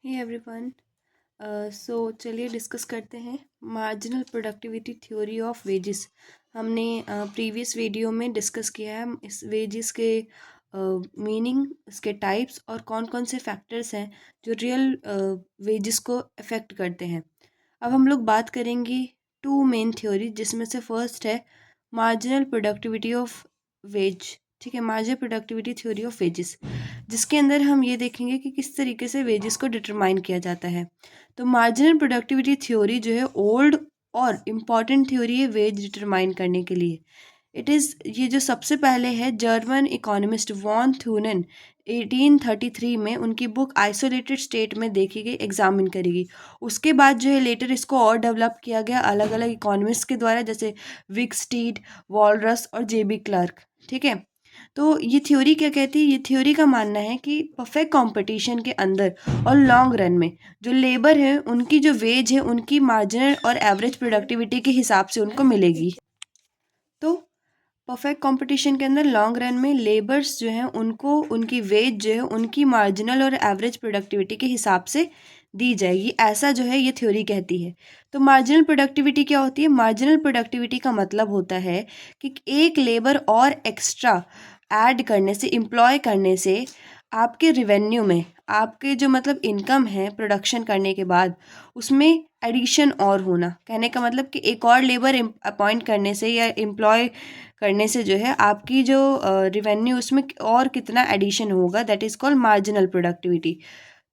Hey everyone. सो चलिए discuss करते हैं marginal productivity theory of wages. हमने प्रीवियस वीडियो में डिस्कस किया है इस वेजेस के मीनिंग, इसके टाइप्स और कौन कौन से फैक्टर्स हैं जो रियल वेजेस को अफेक्ट करते हैं। अब हम लोग बात करेंगे टू मेन थ्योरी, जिसमें से फर्स्ट है मार्जिनल प्रोडक्टिविटी ऑफ वेज। ठीक है, marginal productivity theory of wages, जिसके अंदर हम ये देखेंगे कि किस तरीके से वेजेस को डिटरमाइन किया जाता है। तो मार्जिनल प्रोडक्टिविटी थ्योरी जो है ओल्ड और इम्पॉर्टेंट थ्योरी है वेज डिटरमाइन करने के लिए। इट इज़ ये जो सबसे पहले है जर्मन इकोनॉमिस्ट वॉन थ्यूनेन 1833 में उनकी बुक आइसोलेटेड स्टेट में देखी गई, एग्जामिन करेगी। उसके बाद जो है लेटर इसको और डेवलप किया गया अलग अलग इकोनॉमिस्ट के द्वारा, जैसे विकस्टीड, वॉलरस और जेबी क्लर्क। ठीक है, तो ये थ्योरी क्या कहती है? ये थ्योरी का मानना है कि परफेक्ट कंपटीशन के अंदर और लॉन्ग रन में जो लेबर है उनकी जो वेज है उनकी मार्जिनल और एवरेज प्रोडक्टिविटी के हिसाब से उनको मिलेगी। तो परफेक्ट कंपटीशन के अंदर लॉन्ग रन में लेबर्स जो हैं उनको उनकी वेज जो है उनकी मार्जिनल और एवरेज प्रोडक्टिविटी के हिसाब से दी जाएगी, ऐसा जो है ये थ्योरी कहती है। तो मार्जिनल प्रोडक्टिविटी क्या होती है? मार्जिनल प्रोडक्टिविटी का मतलब होता है कि एक लेबर और एक्स्ट्रा ऐड करने से, एम्प्लॉय करने से आपके रिवेन्यू में, आपके जो मतलब इनकम है प्रोडक्शन करने के बाद, उसमें एडिशन और होना। कहने का मतलब कि एक और लेबर अपॉइंट करने से या एम्प्लॉय करने से जो है आपकी जो रिवेन्यू उसमें और कितना एडिशन होगा, that is called marginal productivity.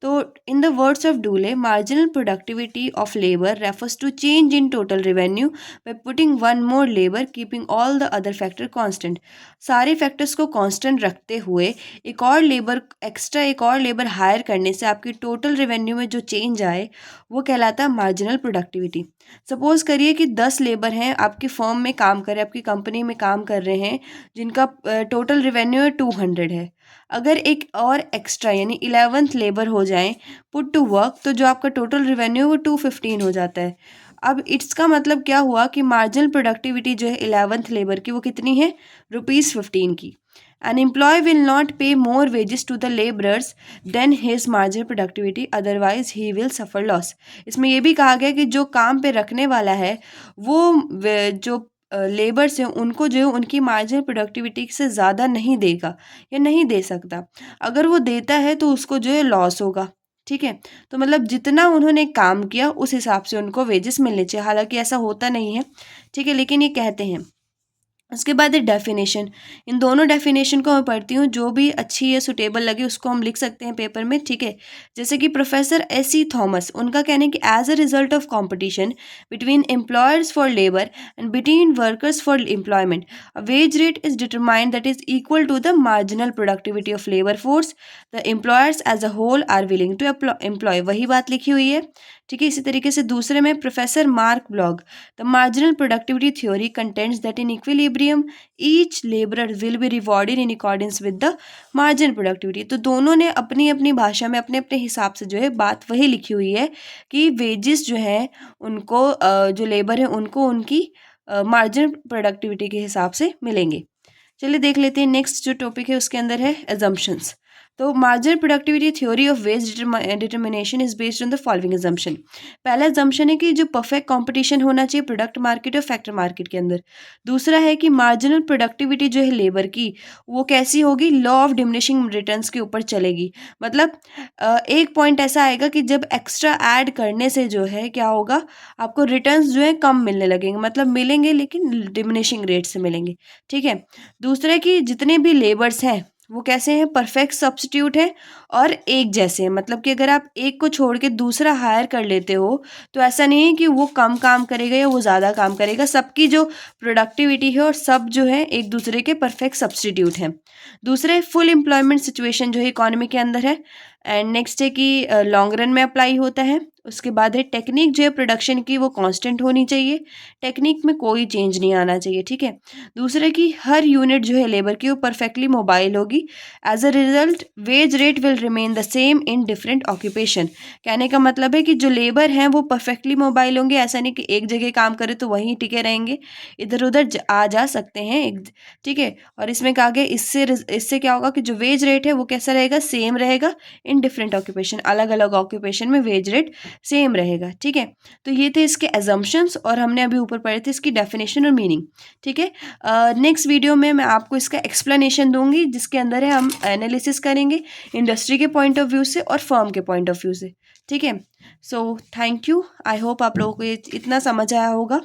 तो in the words of Dooley, marginal productivity of labour refers to change in total revenue by putting one more labour keeping all the other factor constant. सारे factors को constant रखते हुए एक और labour, extra एक और labour higher करने से आपकी टोटल रेवेन्यू में जो चेंज आए वो कहलाता है मार्जिनल प्रोडक्टिविटी। सपोज करिए कि 10 लेबर हैं आपकी फर्म में काम कर रहे हैं, आपकी कंपनी में काम कर रहे हैं, जिनका टोटल रेवेन्यू है 200 है। अगर एक और एक्स्ट्रा यानी 11th लेबर हो जाएं पुट टू वर्क, तो जो आपका टोटल रेवेन्यू वो 215 हो जाता है। अब इसका मतलब क्या हुआ कि मार्जिनल प्रोडक्टिविटी जो है 11th लेबर की वो कितनी है? ₹15 की। An employee will not pay more wages to the laborers than his marginal productivity, otherwise he will suffer loss। इसमें यह भी कहा गया कि जो काम पे रखने वाला है वो जो लेबर्स हैं उनको जो है उनकी मार्जिनल प्रोडक्टिविटी से ज़्यादा नहीं देगा या नहीं दे सकता। अगर वो देता है तो उसको जो है लॉस होगा। ठीक है, तो मतलब जितना उन्होंने काम किया उस हिसाब से उनको वेजेस मिलने चाहिए। हालांकि ऐसा होता नहीं है, ठीक है, लेकिन ये कहते हैं। उसके बाद है डेफिनेशन। इन दोनों डेफिनेशन को मैं पढ़ती हूँ, जो भी अच्छी है सुटेबल लगे उसको हम लिख सकते हैं पेपर में। ठीक है, जैसे कि प्रोफेसर एस.सी. थॉमस, उनका कहना है कि as a result of competition between employers for labour and between workers for employment, a wage rate is determined that is equal to the marginal productivity of labour force the employers as a whole are willing to employ. वही बात लिखी हुई है। ठीक है, इसी तरीके से दूसरे में professor mark blog, the marginal productivity theory contents that in equilibrium each labourer will be rewarded in accordance with the marginal productivity. तो दोनों ने अपनी अपनी भाषा में अपने अपने हिसाब से जो है बात वही लिखी हुई है कि वेजेस जो है उनको जो लेबर है उनको उनकी मार्जिनल प्रोडक्टिविटी के हिसाब से मिलेंगे। चलिए देख लेते हैं नेक्स्ट जो टॉपिक है उसके अंदर है एजम्पशंस। तो marginal productivity theory of wage determination is based on the following assumption. पहला एजम्पशन है कि जो परफेक्ट कंपटीशन होना चाहिए प्रोडक्ट मार्केट और फैक्टर मार्केट के अंदर। दूसरा है कि मार्जिनल प्रोडक्टिविटी जो है लेबर की वो कैसी होगी? लॉ ऑफ डिमिनिशिंग रिटर्न्स के ऊपर चलेगी। मतलब एक पॉइंट ऐसा आएगा कि जब एक्स्ट्रा ऐड करने से जो है क्या होगा, आपको रिटर्न्स जो है कम मिलने लगेंगे, मतलब मिलेंगे लेकिन डिमिनिशिंग रेट से मिलेंगे। ठीक है, दूसरा कि जितने भी लेबर्स हैं वो कैसे हैं? परफेक्ट सब्स्टिट्यूट है और एक जैसे हैं। मतलब कि अगर आप एक को छोड़ के दूसरा हायर कर लेते हो तो ऐसा नहीं है कि वो कम काम करेगा या वो ज़्यादा काम करेगा। सबकी जो प्रोडक्टिविटी है और सब जो है एक दूसरे के परफेक्ट सब्स्टिट्यूट हैं। दूसरे फुल एम्प्लॉयमेंट सिचुएशन जो है इकोनॉमी के अंदर है। एंड नेक्स्ट है कि लॉन्ग रन में अप्लाई होता है। उसके बाद है टेक्निक जो है प्रोडक्शन की वो कांस्टेंट होनी चाहिए, टेक्निक में कोई चेंज नहीं आना चाहिए। ठीक है, दूसरे की हर यूनिट जो है लेबर की वो परफेक्टली मोबाइल होगी। As a result wage rate will remain the same in different occupation. कहने का मतलब है कि जो लेबर हैं वो परफेक्टली मोबाइल होंगे, ऐसा नहीं कि एक जगह काम करे तो वहीं टिके रहेंगे, इधर उधर आ जा सकते हैं ठीक है। और इसमें कहा गया इससे क्या होगा कि जो वेज रेट है वो कैसा रहेगा? सेम रहेगा इन डिफरेंट ऑक्यूपेशन, अलग अलग ऑक्यूपेशन में वेज रेट सेम रहेगा। ठीक है, तो ये थे इसके एजम्पशंस और हमने अभी ऊपर पढ़े थे इसकी डेफिनेशन और मीनिंग। ठीक है, नेक्स्ट वीडियो में मैं आपको इसका एक्सप्लेनेशन दूंगी जिसके अंदर है हम एनालिसिस करेंगे इंडस्ट्री के पॉइंट ऑफ व्यू से और फर्म के पॉइंट ऑफ व्यू से। ठीक है, so thank you, I hope आप लोगों को ये इतना समझ आया होगा।